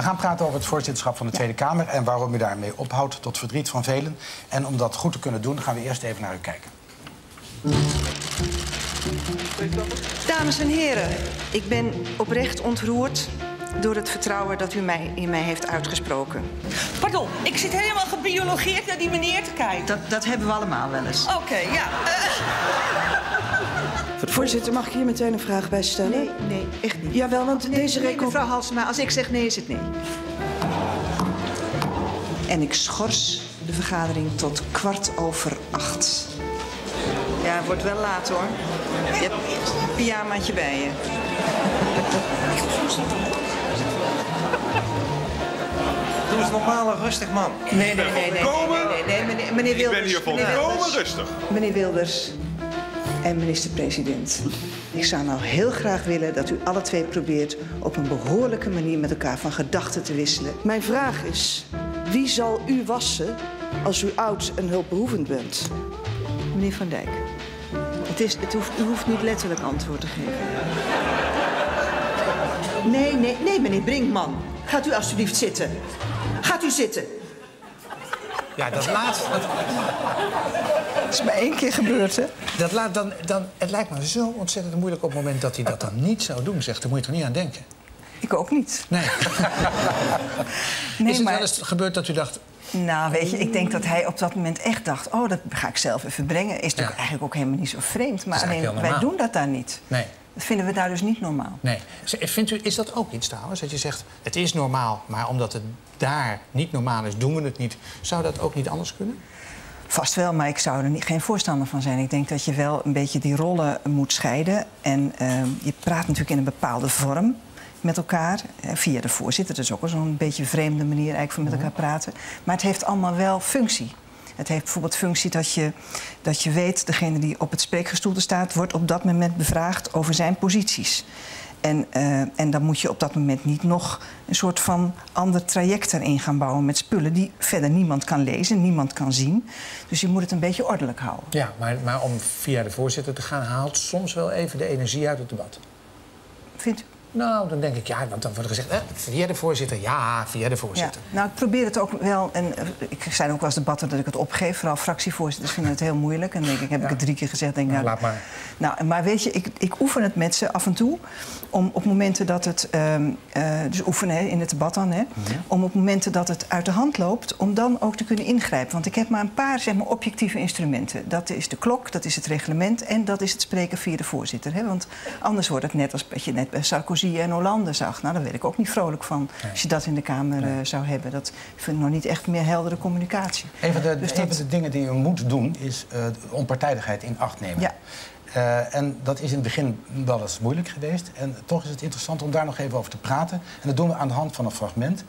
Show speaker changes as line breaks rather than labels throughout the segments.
We gaan praten over het voorzitterschap van de Tweede Kamer en waarom u daarmee ophoudt tot verdriet van velen. En om dat goed te kunnen doen, gaan we eerst even naar u kijken.
Dames en heren, ik ben oprecht ontroerd door het vertrouwen dat u in mij heeft uitgesproken.
Pardon, ik zit helemaal gebiologeerd naar die meneer te kijken.
Dat hebben we allemaal wel eens.
Oké, ja.
Voorzitter, mag ik hier meteen een vraag bij stellen?
Nee, echt niet.
Jawel, want deze
Nee, mevrouw Halsema, als ik zeg nee, is het nee. En ik schors de vergadering tot 7:15. Ja, het wordt wel laat, hoor. Je hebt een pyjamaatje bij je.
Doe eens normaal en rustig, man.
Nee, meneer Wilders.
Ik ben hier volkomen rustig.
Meneer Wilders en minister-president. Ik zou nou heel graag willen dat u alle twee probeert op een behoorlijke manier met elkaar van gedachten te wisselen.
Mijn vraag is, wie zal u wassen als u oud en hulpbehoevend bent?
Meneer Van Dijk, u hoeft niet letterlijk antwoord te geven. Nee, meneer Brinkman. Gaat u alstublieft zitten. Gaat u zitten.
Ja, dat laatste...
Dat is maar 1 keer gebeurd, hè?
Het lijkt me zo ontzettend moeilijk op het moment dat hij dat dan niet zou doen, zegt. Daar moet je toch niet aan denken?
Ik ook niet.
Nee. Is het wel eens gebeurd dat u dacht...
Nou, weet je, ik denk dat hij op dat moment echt dacht... oh, dat ga ik zelf even brengen. Is natuurlijk eigenlijk ook helemaal niet zo vreemd. Maar alleen, wij doen dat daar niet.
Nee.
Dat vinden we daar dus niet normaal.
Nee. Vindt u, is dat ook iets trouwens? Dat je zegt, het is normaal, maar omdat het daar niet normaal is, doen we het niet. Zou dat ook niet anders kunnen?
Vast wel, maar ik zou er geen voorstander van zijn. Ik denk dat je wel een beetje die rollen moet scheiden. En je praat natuurlijk in een bepaalde vorm met elkaar. Via de voorzitter, dat is ook wel zo'n beetje vreemde manier eigenlijk van met elkaar praten. Maar het heeft allemaal wel functie. Het heeft bijvoorbeeld functie dat je weet... degene die op het spreekgestoelte staat... wordt op dat moment bevraagd over zijn posities. En dan moet je op dat moment niet nog een soort van ander traject erin gaan bouwen... met spullen die verder niemand kan lezen, niemand kan zien. Dus je moet het een beetje ordelijk houden.
Ja, maar om via de voorzitter te gaan... haalt soms wel even de energie uit het debat.
Vindt u?
Nou, dan denk ik, ja, want dan wordt er gezegd... via de voorzitter, ja, via de voorzitter.
Ja, nou, ik probeer het ook wel... en ik zei ook wel eens debatten dat ik het opgeef. Vooral fractievoorzitters vinden het heel moeilijk. En dan denk ik, heb ik het 3 keer gezegd. Denk,
nou, laat maar.
Nou, maar weet je, ik oefen het met ze af en toe... om op momenten dat het... dus oefenen in het debat dan, hè. Om op momenten dat het uit de hand loopt... om dan ook te kunnen ingrijpen. Want ik heb maar een paar, zeg maar, objectieve instrumenten. Dat is de klok, dat is het reglement... en dat is het spreken via de voorzitter. Hè? Want anders wordt het net als wat je net bij Sarkozy en Hollande zag. Nou, daar werd ik ook niet vrolijk van. Nee. Als je dat in de Kamer zou hebben. Dat vind ik nog niet echt meer heldere communicatie.
Een van de dingen die u moet doen is onpartijdigheid in acht nemen.
Ja.
En dat is in het begin wel eens moeilijk geweest. En toch is het interessant om daar nog even over te praten. En dat doen we aan de hand van een fragment...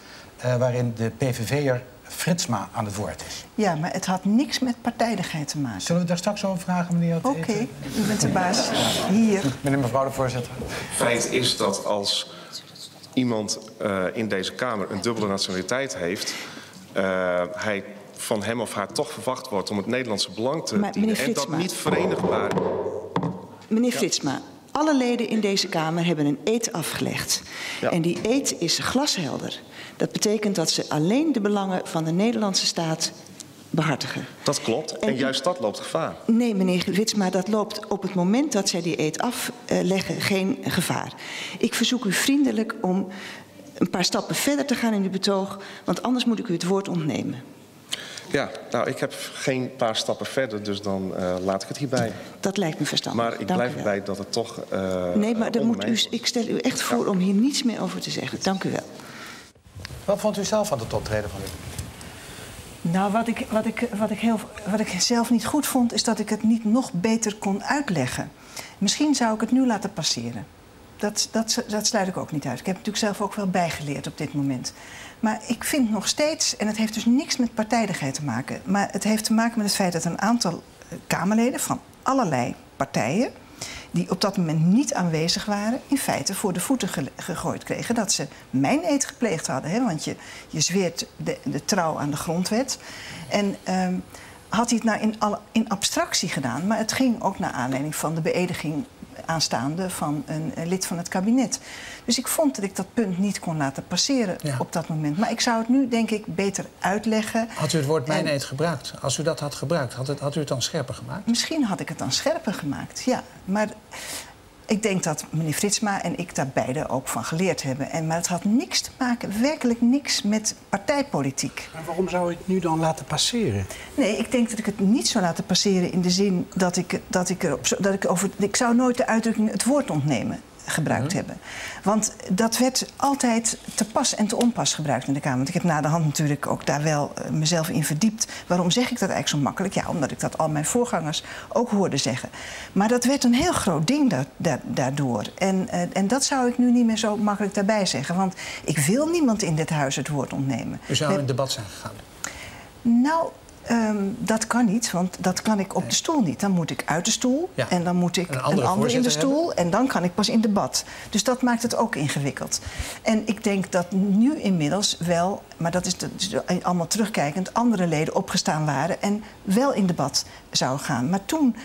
waarin de PVV'er Fritsma aan het woord is.
Ja, maar het had niks met partijdigheid te maken.
Zullen we daar straks over vragen, meneer?
Oké, u bent de baas. Hier.
Meneer, mevrouw de voorzitter.
Feit is dat als iemand in deze Kamer een dubbele nationaliteit heeft... hij van hem of haar toch verwacht wordt om het Nederlandse belang te dienen... en dat niet verenigbaar...
Meneer Fritsma, alle leden in deze Kamer hebben een eed afgelegd. Ja. En die eed is glashelder. Dat betekent dat ze alleen de belangen van de Nederlandse staat behartigen.
Dat klopt. En juist dat loopt gevaar.
Nee, meneer Fritsma, dat loopt op het moment dat zij die eed afleggen geen gevaar. Ik verzoek u vriendelijk om een paar stappen verder te gaan in uw betoog... want anders moet ik u het woord ontnemen.
Ja, nou, ik heb geen paar stappen verder, dus dan laat ik het hierbij.
Dat lijkt me verstandig.
Maar ik blijf erbij dat het toch...
nee, maar dan moet ik stel u echt voor om hier niets meer over te zeggen. Dank u wel.
Wat vond u zelf van het optreden van u?
Nou, wat ik zelf niet goed vond... is dat ik het niet nog beter kon uitleggen. Misschien zou ik het nu laten passeren. Dat sluit ik ook niet uit. Ik heb natuurlijk zelf ook wel bijgeleerd op dit moment. Maar ik vind nog steeds, en het heeft dus niks met partijdigheid te maken... maar het heeft te maken met het feit dat een aantal Kamerleden van allerlei partijen... die op dat moment niet aanwezig waren... in feite voor de voeten gegooid kregen dat ze mijn eed gepleegd hadden. Hè? Want je zweert de trouw aan de grondwet. En had hij het nou in abstractie gedaan... maar het ging ook naar aanleiding van de beëdiging aanstaande van een lid van het kabinet. Dus ik vond dat ik dat punt niet kon laten passeren op dat moment. Maar ik zou het nu, denk ik, beter uitleggen.
Had u het woord mijn-eed gebruikt? Als u dat had gebruikt, had u het dan scherper gemaakt?
Misschien had ik het dan scherper gemaakt, ja. Maar ik denk dat meneer Fritsma en ik daar beide ook van geleerd hebben. Maar het had niks te maken, werkelijk niks, met partijpolitiek.
Maar waarom zou je het nu dan laten passeren?
Nee, ik denk dat ik het niet zou laten passeren in de zin ik zou nooit de uitdrukking het woord ontnemen gebruikt hebben. Want dat werd altijd te pas en te onpas gebruikt in de Kamer. Want ik heb na de hand natuurlijk ook daar wel mezelf in verdiept. Waarom zeg ik dat eigenlijk zo makkelijk? Ja, omdat ik dat al mijn voorgangers ook hoorde zeggen. Maar dat werd een heel groot ding daardoor. En dat zou ik nu niet meer zo makkelijk daarbij zeggen. Want ik wil niemand in dit huis het woord ontnemen.
U zou in het debat zijn gegaan?
Nou, dat kan niet, want dat kan ik op de stoel niet. Dan moet ik uit de stoel en dan moet ik een ander in de stoel... hebben. En dan kan ik pas in debat. Dus dat maakt het ook ingewikkeld. En ik denk dat nu inmiddels wel, maar dat is allemaal terugkijkend... andere leden opgestaan waren en wel in debat zouden gaan. Maar toen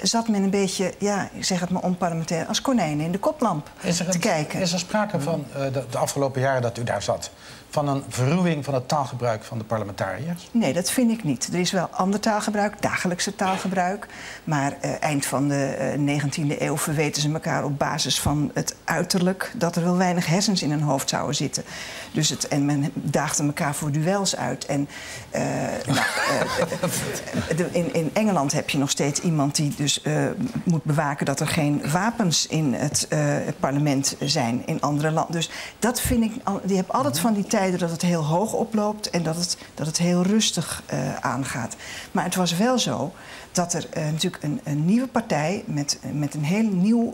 zat men een beetje, ja, ik zeg het maar onparlementair... als konijnen in de koplamp te kijken.
Is er sprake van de afgelopen jaren dat u daar zat... van een verruwing van het taalgebruik van de parlementariërs?
Nee, dat vind ik niet. Er is wel ander taalgebruik, dagelijkse taalgebruik. Maar eind van de 19e eeuw verweten ze elkaar op basis van het uiterlijk... dat er wel weinig hersens in hun hoofd zouden zitten. Dus en men daagde elkaar voor duels uit. En in Engeland heb je nog steeds iemand die dus moet bewaken... dat er geen wapens in het parlement zijn in andere landen. Dus dat vind ik... Die heb altijd van die tijden dat het heel hoog oploopt... en dat het heel rustig aangaat. Maar het was wel zo dat er natuurlijk een nieuwe partij... met een heel nieuw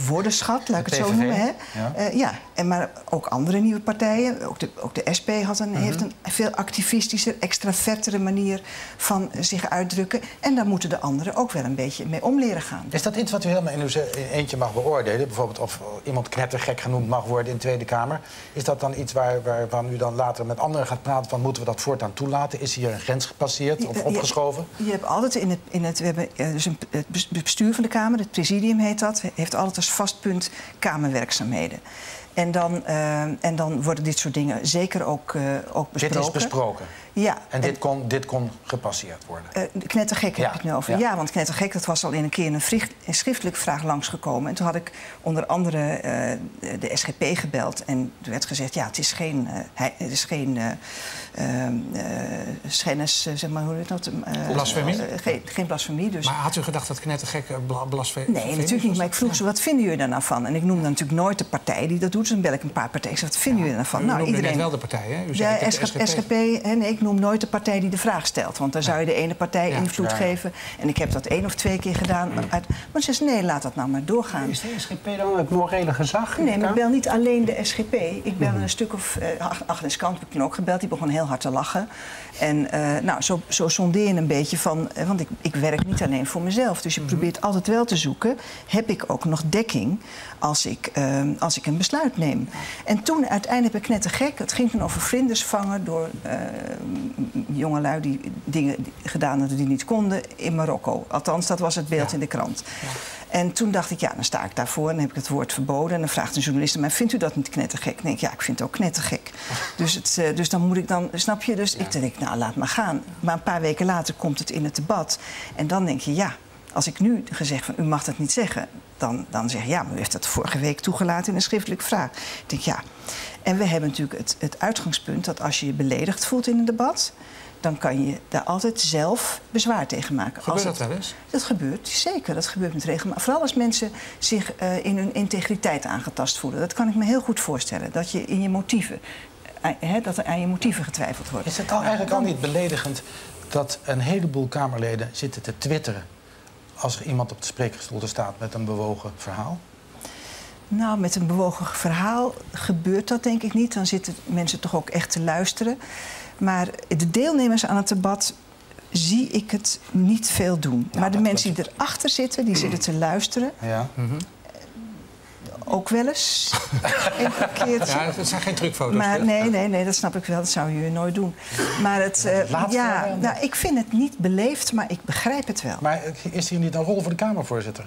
woordenschat, laat ik het zo noemen. Hè? Maar ook andere nieuwe partijen. Ook de SP heeft een veel activistischer, extravertere manier van zich uitdrukken. En daar moeten de anderen ook wel een beetje mee om leren gaan.
Is dat iets wat u helemaal in eentje mag beoordelen? Bijvoorbeeld of iemand knettergek genoemd mag worden in de Tweede Kamer. Is dat dan iets waarvan u dan later met anderen gaat praten van... moeten we dat voortaan toelaten? Is hier een grens gepasseerd of opgeschoven?
Je hebt altijd we hebben dus het bestuur van de Kamer, het presidium heet dat... heeft altijd als vast punt kamerwerkzaamheden. En dan worden dit soort dingen zeker ook besproken.
Dit is besproken?
Ja.
En dit kon gepasseerd worden?
Knettergek heb ik het nu over. Ja, want knettergek, dat was al in een keer een schriftelijke vraag langsgekomen. En toen had ik onder andere de SGP gebeld. En er werd gezegd, ja, het is geen schennis, zeg maar, hoe heet dat?
Blasfemie?
Geen blasfemie. Dus.
Maar had u gedacht dat knettergek blasfemie?
Nee, natuurlijk niet. Maar ik vroeg ze, wat vinden jullie daar nou van? En ik noemde natuurlijk nooit de partij die dat doet. Dus dan bel ik een paar partijen. Ik zeg, wat vinden jullie daar nou van?
U noemde net wel de partij, hè? U zei
de SGP. Nee, ik noem nooit de partij die de vraag stelt. Want dan zou je de ene partij invloed geven. En ik heb dat 1 of 2 keer gedaan. Maar ze zei, nee, laat dat nou maar doorgaan.
Is de SGP dan het morele gezag?
Nee, maar ik bel niet alleen de SGP. Ik bel een stuk of... Agnes Kant heb ik ook gebeld. Die begon heel hard te lachen. En zo sondeer je een beetje van... want ik werk niet alleen voor mezelf. Dus je probeert altijd wel te zoeken... heb ik ook nog dekking als ik een besluit neem. En toen uiteindelijk heb ik net te gek. Het ging toen over vlinders vangen door jongelui die dingen gedaan hadden die niet konden in Marokko. Althans, dat was het beeld in de krant. Ja. En toen dacht ik, ja, dan sta ik daarvoor en dan heb ik het woord verboden. En dan vraagt een journalist mij, vindt u dat niet knettergek? Dan denk ik, ja, ik vind het ook knettergek. Dus dan moet ik dan, snap je? Dus ik denk, nou, laat maar gaan. Maar een paar weken later komt het in het debat. En dan denk je, ja, als ik nu gezegd van, u mag dat niet zeggen... Dan zeg je, ja, maar u heeft dat vorige week toegelaten in een schriftelijke vraag. Ik denk, ja. En we hebben natuurlijk het uitgangspunt dat als je je beledigd voelt in een debat... dan kan je daar altijd zelf bezwaar tegen maken.
Gebeurt dat wel eens? Dat
gebeurt, zeker. Dat gebeurt met regelmaat. Vooral als mensen zich in hun integriteit aangetast voelen. Dat kan ik me heel goed voorstellen. Dat je in je motieven... dat er aan je motieven getwijfeld wordt.
Is het eigenlijk al niet beledigend dat een heleboel Kamerleden zitten te twitteren... als er iemand op de spreekgestoelte staat met een bewogen verhaal?
Nou, met een bewogen verhaal gebeurt dat denk ik niet. Dan zitten mensen toch ook echt te luisteren. Maar de deelnemers aan het debat zie ik het niet veel doen. Ja, maar de mensen die erachter zitten, die zitten te luisteren...
Ja.
Ook wel eens. Een keertje.
Ja, dat zijn geen trucfoto's.
Maar nee, dat snap ik wel. Dat zou je nooit doen. Maar ik vind het niet beleefd, maar ik begrijp het wel.
Maar is hier niet een rol voor de Kamervoorzitter?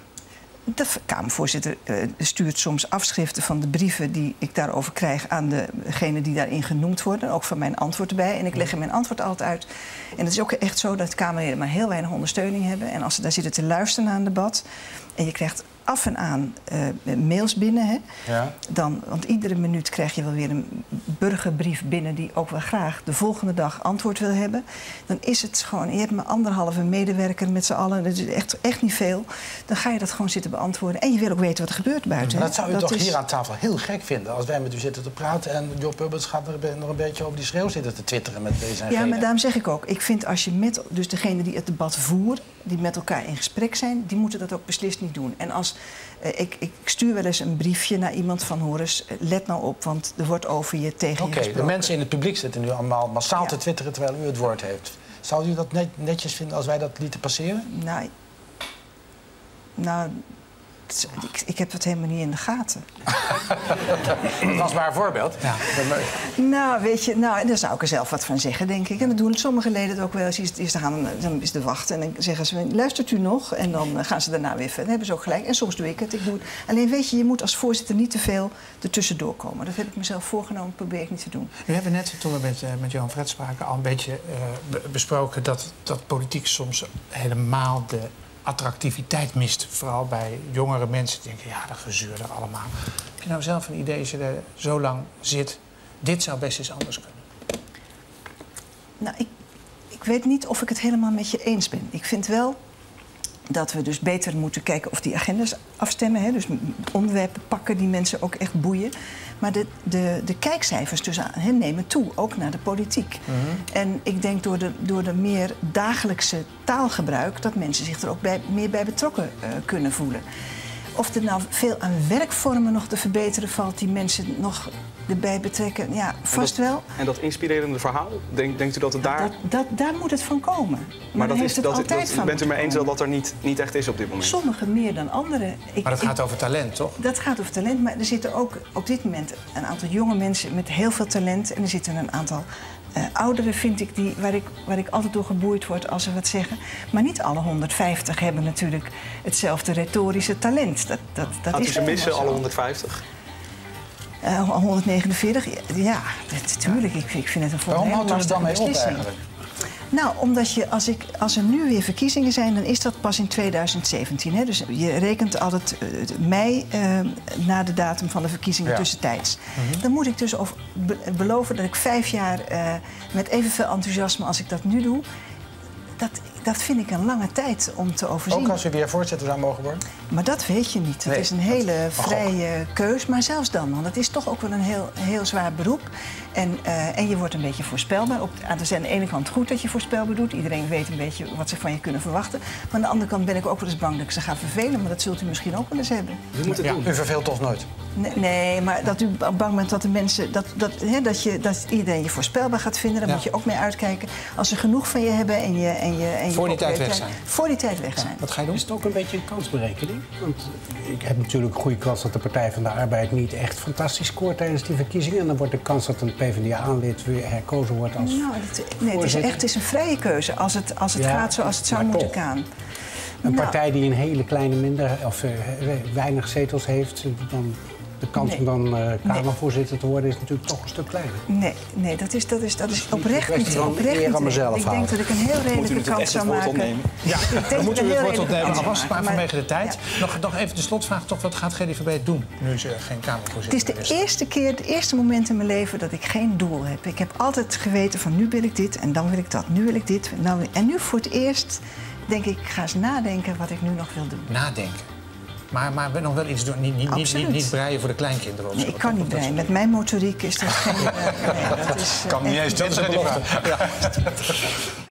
De Kamervoorzitter stuurt soms afschriften van de brieven die ik daarover krijg aan degene die daarin genoemd worden. Ook van mijn antwoord erbij. En ik leg in mijn antwoord altijd uit. En het is ook echt zo dat de Kamerleden maar heel weinig ondersteuning hebben. En als ze daar zitten te luisteren naar een debat en je krijgt af en aan mails binnen, hè,
Ja.
want iedere minuut krijg je wel weer een burgerbrief binnen die ook wel graag de volgende dag antwoord wil hebben. Dan is het gewoon, je hebt maar 1,5 medewerker met z'n allen, dat is echt niet veel. Dan ga je dat gewoon zitten beantwoorden. En je wil ook weten wat er gebeurt buiten.
Maar dat zou u toch hier aan tafel heel gek vinden als wij met u zitten te praten en Job Pubbels gaat nog een beetje over die schreeuw zitten te twitteren met deze en
Ja,
gene.
maar daarom zeg ik ook, ik vind als je met dus degene die het debat voeren, die met elkaar in gesprek zijn, die moeten dat ook beslist niet doen. En als ik stuur wel eens een briefje naar iemand van hoor eens, let nou op, want er wordt over je tegen je gesproken.
De mensen in het publiek zitten nu allemaal massaal te twitteren terwijl u het woord heeft. Zou u dat netjes vinden als wij dat lieten passeren?
Nou, ik heb het helemaal niet in de gaten.
Dat was maar een voorbeeld. Ja.
Nou, weet je, daar zou ik er zelf wat van zeggen, denk ik. En dat doen sommige leden het ook wel eens. Dan is de wacht en dan zeggen ze, luistert u nog? En dan gaan ze daarna weer verder. Dan hebben ze ook gelijk. En soms doe ik het. Alleen weet je moet als voorzitter niet te veel ertussendoor komen. Dat heb ik mezelf voorgenomen, probeer ik niet te doen.
We hebben net, toen we met Johan Fred spraken, al een beetje besproken dat politiek soms helemaal de attractiviteit mist. Vooral bij jongere mensen die denken, ja, dat gezeur er allemaal. Heb je nou zelf een idee, als je er zo lang zit, dit zou best eens anders kunnen?
Nou, ik weet niet of ik het helemaal met je eens ben. Ik vind wel dat we dus beter moeten kijken of die agendas afstemmen. Hè? Dus onderwerpen pakken die mensen ook echt boeien. Maar de kijkcijfers tussen hen nemen toe, ook naar de politiek. En ik denk door de meer dagelijkse taalgebruik dat mensen zich er ook meer bij betrokken kunnen voelen. Of er nou veel aan werkvormen nog te verbeteren valt die mensen nog erbij betrekken, ja, vast wel.
En dat inspirerende verhaal, denkt u dat het daar...
Daar moet het van komen. Maar
bent u mee eens dat er niet echt is op dit moment?
Sommigen meer dan anderen.
Maar dat gaat over talent, toch?
Dat gaat over talent, maar er zitten ook op dit moment een aantal jonge mensen met heel veel talent. En er zitten een aantal ouderen, vind ik, waar ik altijd door geboeid word als ze wat zeggen. Maar niet alle 150 hebben natuurlijk hetzelfde retorische talent. Dat is
ze missen alle 150?
149, ja, natuurlijk. Ik vind het een
Waarom houdt u er dan mee op
beslissing.
eigenlijk?
Nou, omdat als er nu weer verkiezingen zijn, dan is dat pas in 2017. Hè? Dus je rekent altijd mei na de datum van de verkiezingen tussentijds. Dan moet ik dus beloven dat ik 5 jaar met evenveel enthousiasme als ik dat nu doe. Dat vind ik een lange tijd om te overzien.
Ook als u weer voorzitter zou mogen worden?
Maar dat weet je niet. Het is een hele vrije keus. Maar zelfs dan, want het is toch ook wel een heel zwaar beroep. En je wordt een beetje voorspelbaar. Het is aan de ene kant goed dat je voorspelbaar doet. Iedereen weet een beetje wat ze van je kunnen verwachten. Maar aan de andere kant ben ik ook wel eens bang dat ik ze ga vervelen. Maar dat zult u misschien ook wel eens hebben.
U moet het doen. U verveelt toch nooit?
Nee, maar dat u bang bent dat de mensen... dat iedereen je voorspelbaar gaat vinden. Daar moet je ook mee uitkijken. Als ze genoeg van je hebben en je
voor die tijd weg zijn.
Voor die tijd weg zijn.
Wat ga je doen?
Is het ook een beetje een kansberekening? Want ik heb natuurlijk een goede kans dat de Partij van de Arbeid niet echt fantastisch scoort tijdens die verkiezingen. En dan wordt de kans dat een PvdA-lid weer herkozen wordt als
het is een vrije keuze als het gaat zoals het zou moeten gaan.
Een partij die een hele kleine weinig zetels heeft, dan de kans om dan Kamervoorzitter te worden is natuurlijk toch een stuk kleiner.
Nee, dat is oprecht niet. Ik denk dat ik een heel redelijke kans zou maken.
Ja, dan moeten we het woord opnemen. Alvast maar vanwege de tijd. Nog even de slotvraag. Toch, wat gaat GDVB doen nu ze geen Kamervoorzitter
is? Het eerste moment in mijn leven dat ik geen doel heb. Ik heb altijd geweten van nu wil ik dit en dan wil ik dat. Nu wil ik dit. En nu voor het eerst denk ik ga eens nadenken wat ik nu nog wil doen.
Nadenken? Maar nog wel iets doen. Niet breien voor de kleinkinderen of zo.
Nee, ik kan niet breien. Met mijn motoriek is dat geen...
kan niet eens, dat is een belofte.